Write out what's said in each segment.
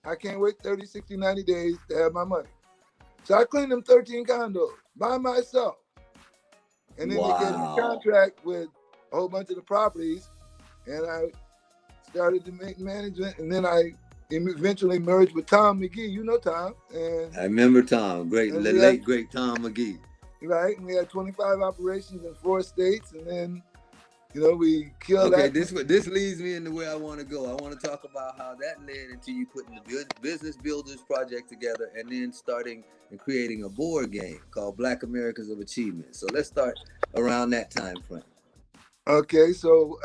I can't wait 30, 60, 90 days to have my money. So I cleaned them 13 condos by myself. And then they gave me a Wow. contract with a whole bunch of the properties, and I started to make management, and then I eventually merged with Tom McGee. You know Tom. I remember Tom, And the we had, late great Tom McGee. right, and we had 25 operations in 4 states, and then, we killed Okay, that. this leads me into where I want to go. I want to talk about how that led into you putting the Business Builders Project together, and then starting and creating a board game called Black Americans of Achievement. So let's start around that time frame. Okay, so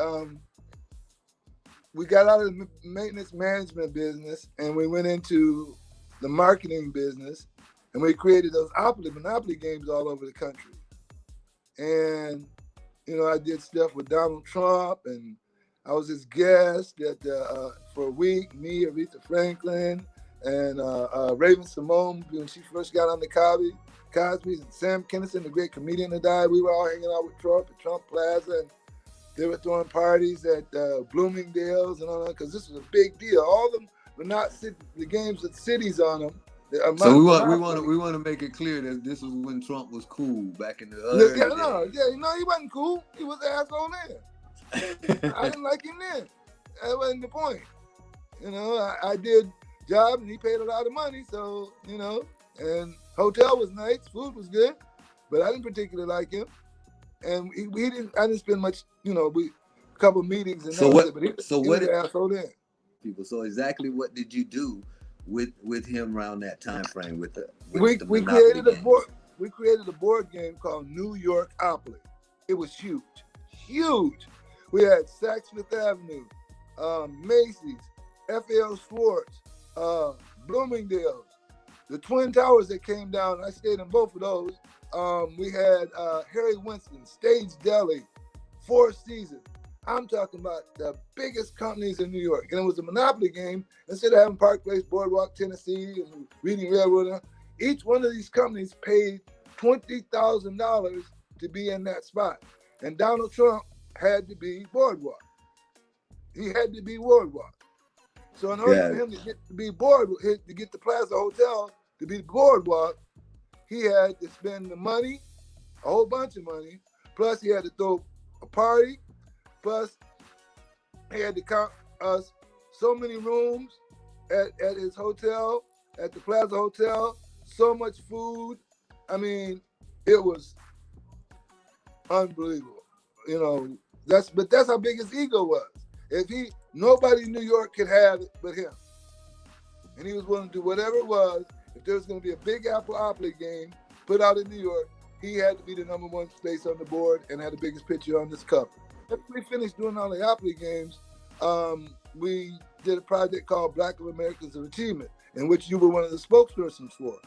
we got out of the maintenance management business, and we went into the marketing business, and we created those Monopoly games all over the country. And I did stuff with Donald Trump, and I was his guest for a week. Me, Aretha Franklin, and Raven Simone when she first got on the Cosby's, and Sam Kinison, the great comedian that died. We were all hanging out with Trump at Trump Plaza, and they were throwing parties at Bloomingdale's and all that, because this was a big deal. All of them were not the games with cities on them. So we want to make it clear that this was when Trump was cool back in the early days. He wasn't cool. He was an asshole then. I didn't like him then. That wasn't the point. I did job, and he paid a lot of money. So and hotel was nice, food was good, but I didn't particularly like him. And we didn't. I didn't spend much. A couple meetings and so that what? Was it, but he so was what? an asshole then. People. So exactly what did you do with him around that time frame with the we created a board. We created a board game called New Yorkopoly. It was huge. We had Saks Fifth Avenue, Macy's, F.L. Schwartz, Bloomingdale's, the Twin Towers that came down. I stayed in both of those. We had Harry Winston, Stage Deli, Four Seasons. I'm talking about the biggest companies in New York. And it was a Monopoly game. Instead of having Park Place, Boardwalk, Tennessee, and Reading Railroad, each one of these companies paid $20,000 to be in that spot. And Donald Trump had to be Boardwalk. He had to be Boardwalk. So in order for him to get to be Boardwalk, to get the Plaza Hotel to be Boardwalk, he had to spend the money, a whole bunch of money, plus he had to throw a party, plus he had to count us so many rooms at his hotel, at the Plaza Hotel, so much food. I mean, it was unbelievable. That's how big his ego was. Nobody in New York could have it but him. And he was willing to do whatever it was. If there was going to be a big Appleopoly game put out in New York, he had to be the number one place on the board and had the biggest picture on this cover. After we finished doing all the Appleopoly games, we did a project called Black Americans of Achievement, in which you were one of the spokespersons for.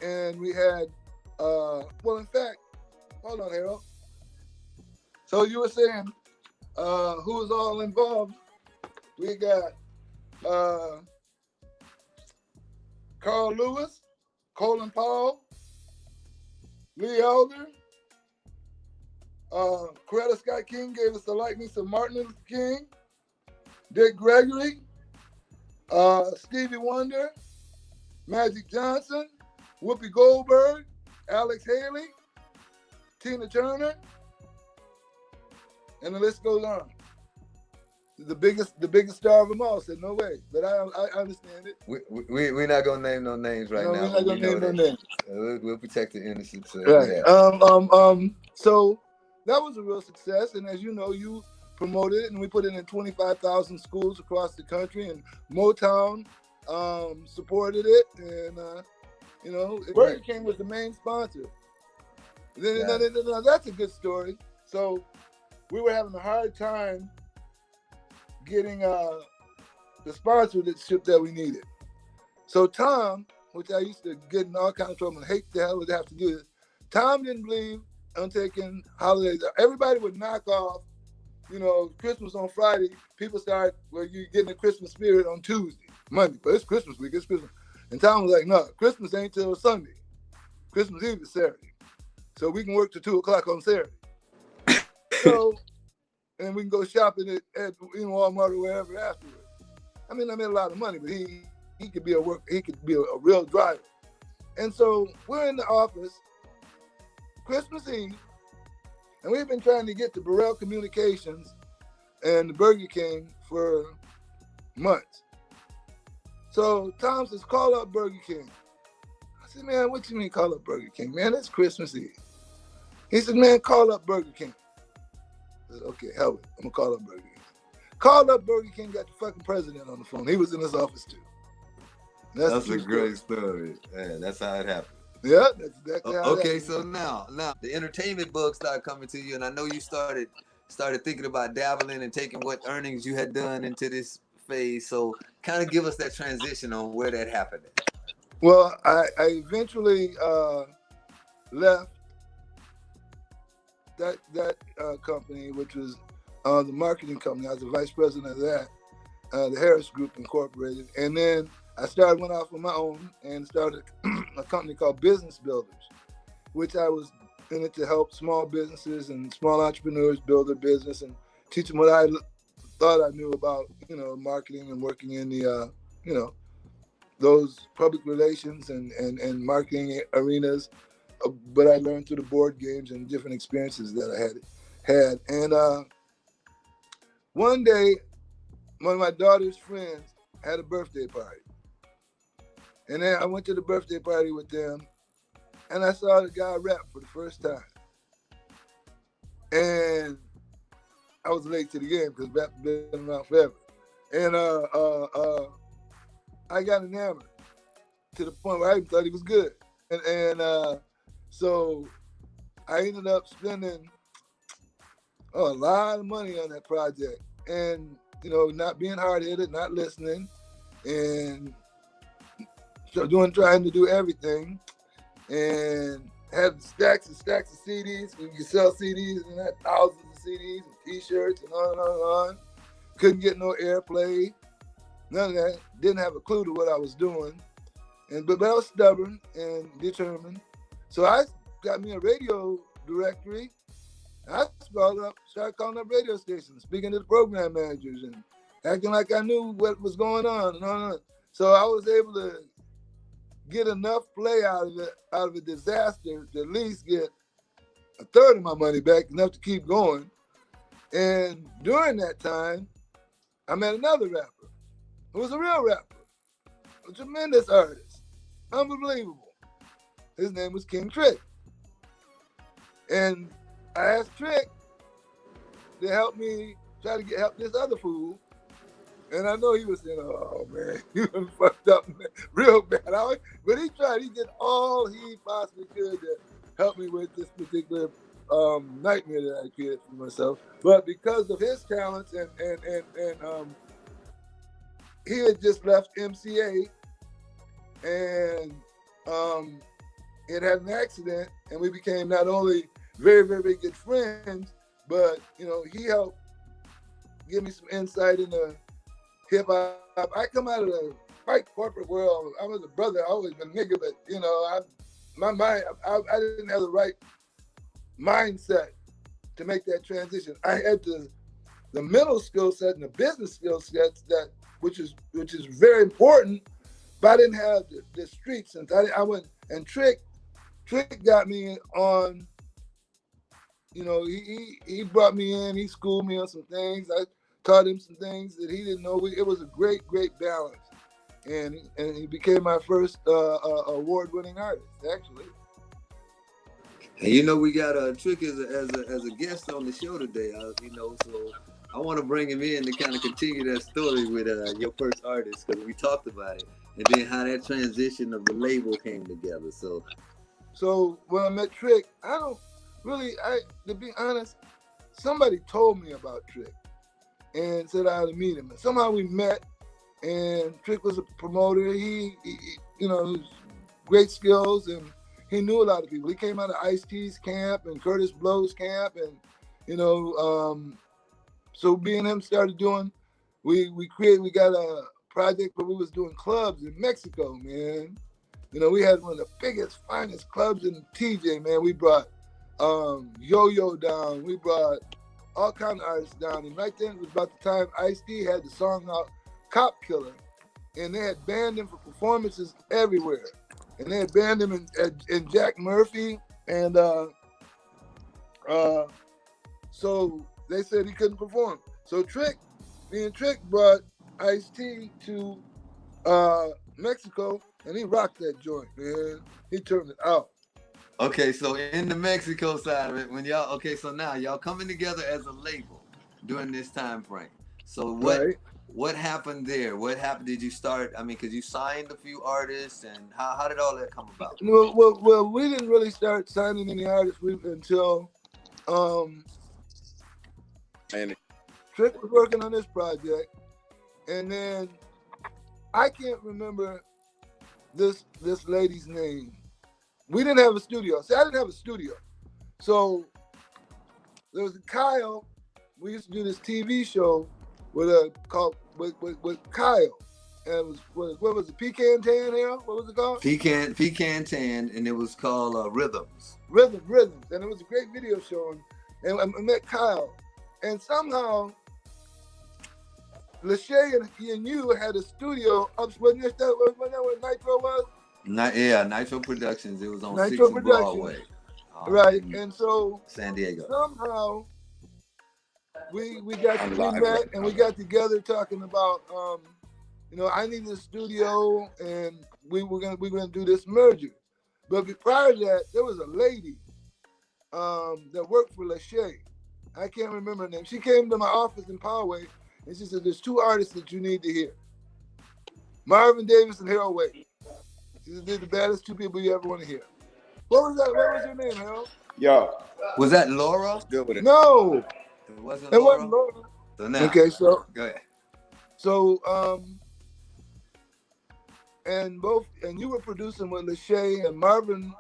And we had, in fact, hold on, Harold. So you were saying who was all involved? We got Carl Lewis, Colin Powell, Lee Elder, Coretta Scott King gave us the likeness of Martin Luther King, Dick Gregory, Stevie Wonder, Magic Johnson, Whoopi Goldberg, Alex Haley, Tina Turner, and the list goes on. The biggest star of them all said no way, but I understand it. We're not gonna name no names right now. We're not gonna name no names. We'll protect the innocent. Right. So that was a real success, and as you know, you promoted it, and we put it in 25,000 schools across the country, and Motown supported it, and Burger King was the main sponsor. Then that's a good story. So we were having a hard time getting the sponsorship that we needed. So Tom, which I used to get in all kinds of trouble and hate the hell would have to do this, Tom didn't believe on taking holidays. Everybody would knock off, Christmas on Friday. People start, you getting the Christmas spirit on Tuesday, Monday, but it's Christmas week, it's Christmas. And Tom was like, no, Christmas ain't till Sunday. Christmas Eve is Saturday. So we can work till 2:00 on Saturday. So, and we can go shopping at Walmart or wherever afterwards. I mean, I made a lot of money, but he could be a real driver. And so we're in the office, Christmas Eve, and we've been trying to get to Burrell Communications and the Burger King for months. So Tom says, call up Burger King. I said, man, what you mean call up Burger King? Man, it's Christmas Eve. He said, man, call up Burger King. I said, okay, hell with it. I'm going to call up Burger King. Called up Burger King, got the fucking president on the phone. He was in his office too. That's a great story. Man, that's how it happened. Yeah, that's exactly how it happened. So now the entertainment bug started coming to you, and I know you started thinking about dabbling and taking what earnings you had done into this phase. So kind of give us that transition on where that happened. Well, I eventually left that company, which was the marketing company. I was the vice president of that, the Harris Group Incorporated. And then I went off on my own and started a company called Business Builders, which I was in it to help small businesses and small entrepreneurs build their business and teach them what I thought I knew about, marketing and working in the, those public relations and marketing arenas. But I learned through the board games and different experiences that I had. And one day, one of my daughter's friends had a birthday party. And then I went to the birthday party with them, and I saw the guy rap for the first time. And I was late to the game because rap's been around forever. And I got enamored to the point where I even thought he was good. And so I ended up spending a lot of money on that project. And, not being hard-headed, not listening, and trying to do everything, and had stacks and stacks of CDs. You could sell CDs and had thousands of CDs and T-shirts and on and on and on. Couldn't get no airplay, none of that. Didn't have a clue to what I was doing, but I was stubborn and determined. So I got me a radio directory. I started calling up radio stations, speaking to the program managers and acting like I knew what was going on and on. So I was able to get enough play out of a disaster to at least get a third of my money back, enough to keep going. And during that time, I met another rapper who was a real rapper, a tremendous artist, unbelievable. His name was King Trick. And I asked Trick to help me try to help this other fool. And I know he was saying, oh man, you done fucked up, man, real bad. But he tried, he did all he possibly could to help me with this particular nightmare that I created for myself. But because of his talents and he had just left MCA and it had an accident, and we became not only very, very, very good friends, but he helped give me some insight into hip hop. I come out of the white corporate world. I was a brother. I always been a nigga, but I didn't have the right mindset to make that transition. I had the mental skill set and the business skill sets which is very important, but I didn't have the street sense. I went and Trick got me on. He brought me in. He schooled me on some things. I taught him some things that he didn't know. It was a great, great balance, and he became my first award-winning artist, actually. And we got Trick as a guest on the show today. So I want to bring him in to kind of continue that story with your first artist, because we talked about it, and then how that transition of the label came together. So when I met Trick, to be honest, somebody told me about Trick and said I had to meet him. And somehow we met, and Trick was a promoter. He great skills, and he knew a lot of people. He came out of Ice-T's camp and Curtis Blow's camp, and so me and him started doing. We got a project where we was doing clubs in Mexico, man. We had one of the biggest, finest clubs in TJ, man. We brought Yo-Yo down. We brought all kind of artists down. And right then, it was about the time Ice-T had the song out cop killer, and they had banned him for performances everywhere. And they had banned him in Jack Murphy, and so they said he couldn't perform. So me and Trick brought Ice-T to Mexico, and he rocked that joint, man. He turned it out. Okay, so in the Mexico side of it, so now y'all coming together as a label during this time frame. So what happened there? What happened? Did you start? I mean, because you signed a few artists, and how did all that come about? Well, we didn't really start signing any artists until Trick was working on this project, and then I can't remember this lady's name. We didn't have a studio. See, I didn't have a studio. So there was Kyle. We used to do this TV show with Kyle. And it was what was it? Pecan Tan Hair? What was it called? Pecan Tan, and it was called Rhythms. Rhythms. And it was a great video show. And I met Kyle. And somehow Lachey and you had a studio up. Wasn't that where Nitro was? Nitro Productions. It was on Nitro 6th Broadway. Right, and so San Diego. Somehow we met and we got together talking about I needed a studio and we were gonna do this merger. But prior to that, there was a lady that worked for Lachey. I can't remember her name. She came to my office in Poway and she said, "There's two artists that you need to hear: Marvin Davis and Harold Wade. They're the baddest two people you ever want to hear." What was that? What was her name, Harold? Yo. Was that Laura? Good with it. No. It wasn't Laura. So now, okay, so go ahead. So and you were producing with Lachey, and Marvin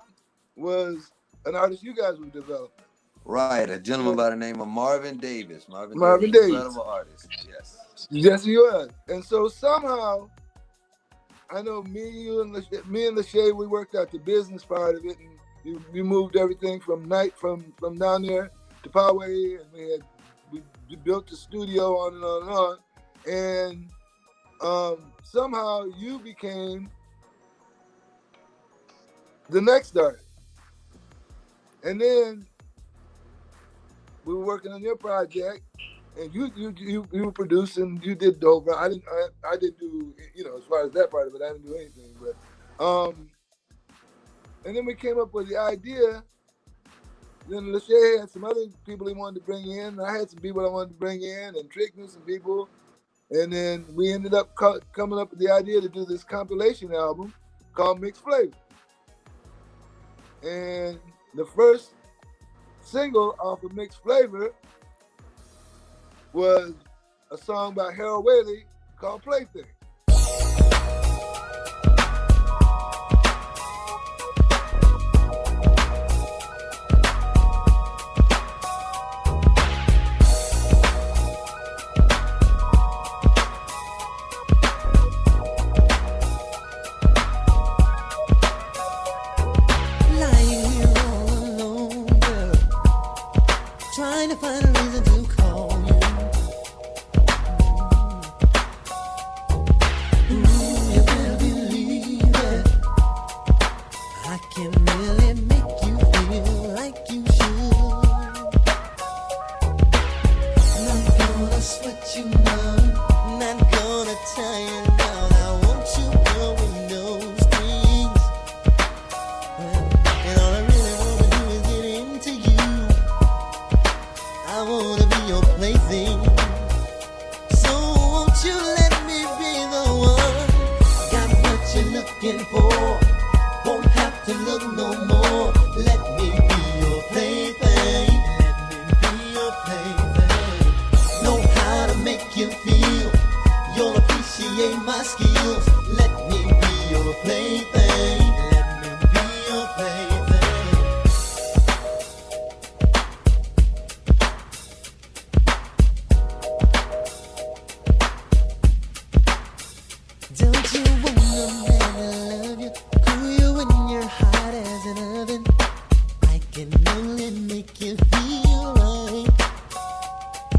was an artist you guys were developing. Right, a gentleman by the name of Marvin Davis. Marvin Davis. Incredible artist, yes. Yes, he was. And so somehow, I know me and Lachey, we worked out the business part of it, and we moved everything from down there to Poway, and we built the studio on and on and on. And somehow you became the next artist. And then we were working on your project, and you were producing. You did dope. I didn't do as far as that part of it. I didn't do anything. But and then we came up with the idea. Then Lachey had some other people he wanted to bring in. I had some people I wanted to bring in, and Trick knew some people. And then we ended up coming up with the idea to do this compilation album called Mixed Flavor. And the first single off of Mixed Flavor was a song by Harold Whaley called Plaything.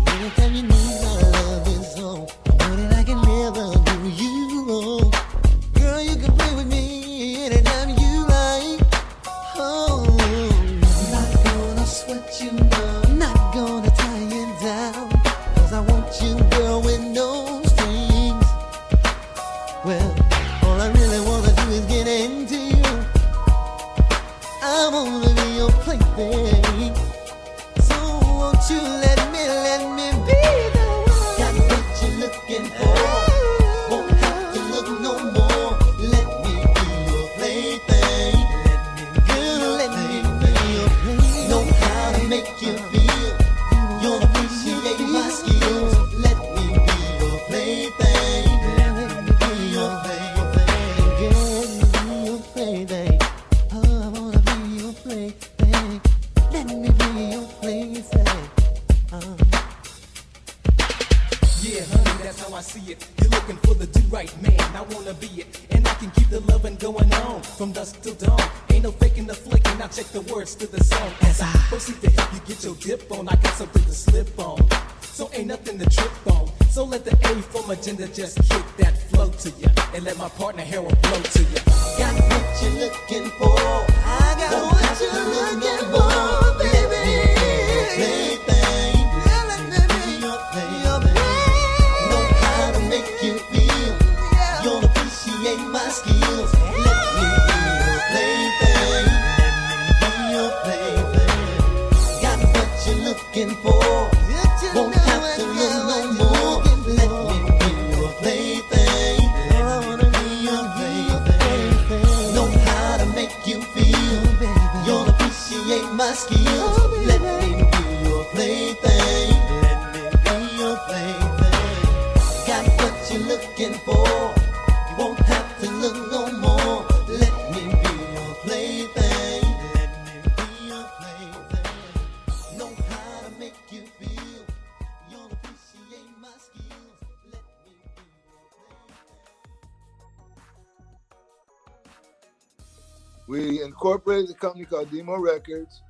Anytime you need my love is on. I know that I can never do Well, all I really wanna do is get into you. I wanna be your plaything. So won't you let me be the one? Got what you're looking for. Won't have to look no more. Let me be your plaything. Girl, let me be your plaything. Know how to make you feel. You'll appreciate my skills. Let me be your plaything. Let me be your plaything. Girl, let me be your plaything. Oh, I wanna be your plaything. Let me be your plaything. Yeah, honey, that's how I see it. You're looking for the do-right man. I wanna be it, and I can keep the loving going on from dusk till dawn. Ain't no faking the flicking. I check the words to the song as I proceed to help you get your dip on. I got something to slip on, so ain't nothing to trip on. So let the A from agenda just kick that flow to you, and let my partner Harold blow to you. Got what you're looking for. I got what you're looking for, baby. Plaything. Let me be your plaything. Know how to make you feel. You'll appreciate my skills. Let me be your plaything. Let me be your plaything. Got what you're looking for. Won't have to look no more. Let me be your plaything. I wanna be your plaything. Know how to make you feel. You'll appreciate my skills. Let me be your plaything. Let me be your plaything. Got what you're looking for. You won't have to look no more. Let me be your plaything. Let me be your plaything. Know how to make you feel. You'll appreciate my skills. Let me be your plaything. We incorporated a company called Demo Records.